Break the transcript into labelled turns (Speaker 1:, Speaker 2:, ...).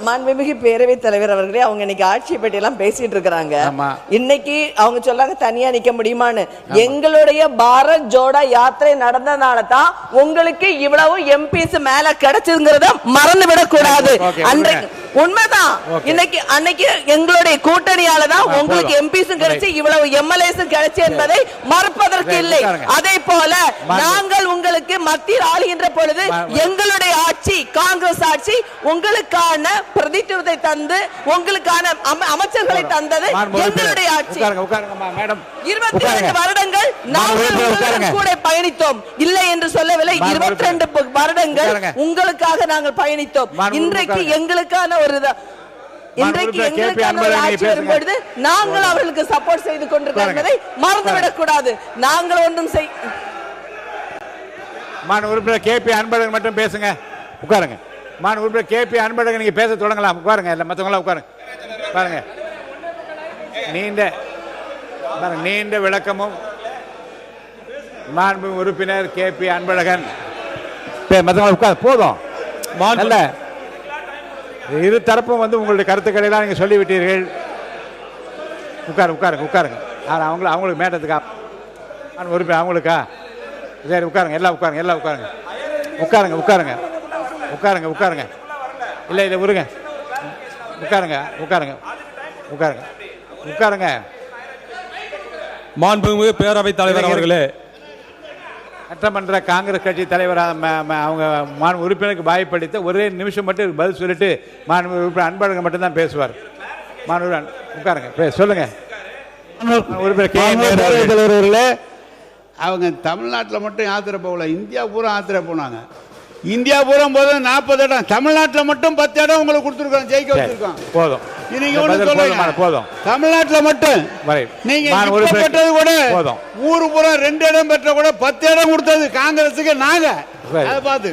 Speaker 1: மாண்புமிகு பேரவைத் தலைவர் அவர்களே, அவங்க இன்னைக்கு ஆட்சியை பற்றி எல்லாம் பேசிட்டு இருக்கிறாங்க. இன்னைக்கு அவங்க சொல்லாங்க தனியா நிக்க முடியுமான்னு. எங்களுடைய பாரத் ஜோடோ யாத்திரை நடந்ததுனால தான் உங்களுக்கு இவ்வளவு எம்பிஸ் மேல கிடைச்சுங்கிறத மறந்து விடக் கூடாது. உண்மைதான். அன்னைக்கு எங்களுடைய கூட்டணியால தான் உங்களுக்கு எம்பிஸும் கிடைச்சு இவ்வளவு எம்எல்ஏஸும் கிடைச்சு என்பதை மறுப்பதற்கு இல்லை. அதே போல நாங்கள் உங்களுக்கு மத்தியில் ஆளுகின்ற பொழுது எங்களுடைய ஆட்சி காங்கிரஸ் ஆட்சி உங்களுக்கான பிரதித்துவத்தை தந்து உங்களுக்கான அமைச்சர்களை தந்தது எங்களுடைய ஆட்சி. 22 வருடங்கள் நாங்கள் கூட பயணித்தோம், இல்லை என்று சொல்லவில்லை. 22 வருடங்கள் உங்களுக்காக நாங்கள் பயணித்தோம். இன்றைக்கு எங்களுக்கான ஆட்சி வரும்பொழுது நாங்கள் அவர்களுக்கு சப்போர்ட் செய்து கொண்டிருக்கிறதை மறந்துவிடக் கூடாது. நாங்கள் ஒன்றும்
Speaker 2: உறுப்பினர் கேபி அன்பழகன் மட்டும் பேசுங்க. உட்காருங்க. உறுப்பினர் கேபி அன்பழகன் நீங்க பேச தொடங்கலாம். உட்காருங்க. இல்ல மற்றவங்களாம் உட்காருங்க. பாருங்க, நீண்ட விளக்கமும் மாண்பு உறுப்பினர் கேபி அன்பழகன் மற்றவங்க உட்காரு போதும். நல்ல இரு தரப்பும் உங்களுடைய கருத்துக்களை எல்லாம் நீங்க சொல்லிவிட்டீர்கள். உட்காருங்க. அவங்களுக்கு மேட்டத்துக்கா உறுப்பினர் அவங்களுக்கா? சரி உட்காருங்க. எல்லாம் உட்காருங்க. இல்லை இதை விடுங்க. உட்காருங்க.
Speaker 3: மாண்புமிகு பேரவைத் தலைவர் அவர்களே,
Speaker 2: சட்டமன்ற காங்கிரஸ் கட்சி தலைவர் அவங்க உறுப்பினருக்கு வாய்ப்பளித்த ஒரே நிமிஷம் மட்டும் பதில் சொல்லிட்டு உறுப்பினர் அன்பழகன் மட்டும்தான் பேசுவார். உட்காருங்க. சொல்லுங்க.
Speaker 4: தலைவர்களே, அவங்க தமிழ்நாட்டில் மட்டும் யாத்திரை போகல, இந்தியா பூரா யாத்திரை போனாங்க. இந்தியா பூரா போது 40 இடம், தமிழ்நாட்டில் மட்டும் 10 இடம் உங்களுக்கு கொடுத்துருக்கோம், ஜெயிக்க வச்சிருக்கோம்.
Speaker 2: போதும்.
Speaker 4: போதும். தமிழ்நாட்டில் மட்டும் நீங்க பெற்றது கூட ஊரு பூரா 2 இடம் பெற்ற கூட 10 இடம் கொடுத்தது காங்கிரஸுக்கு. நாங்க அதை பார்த்து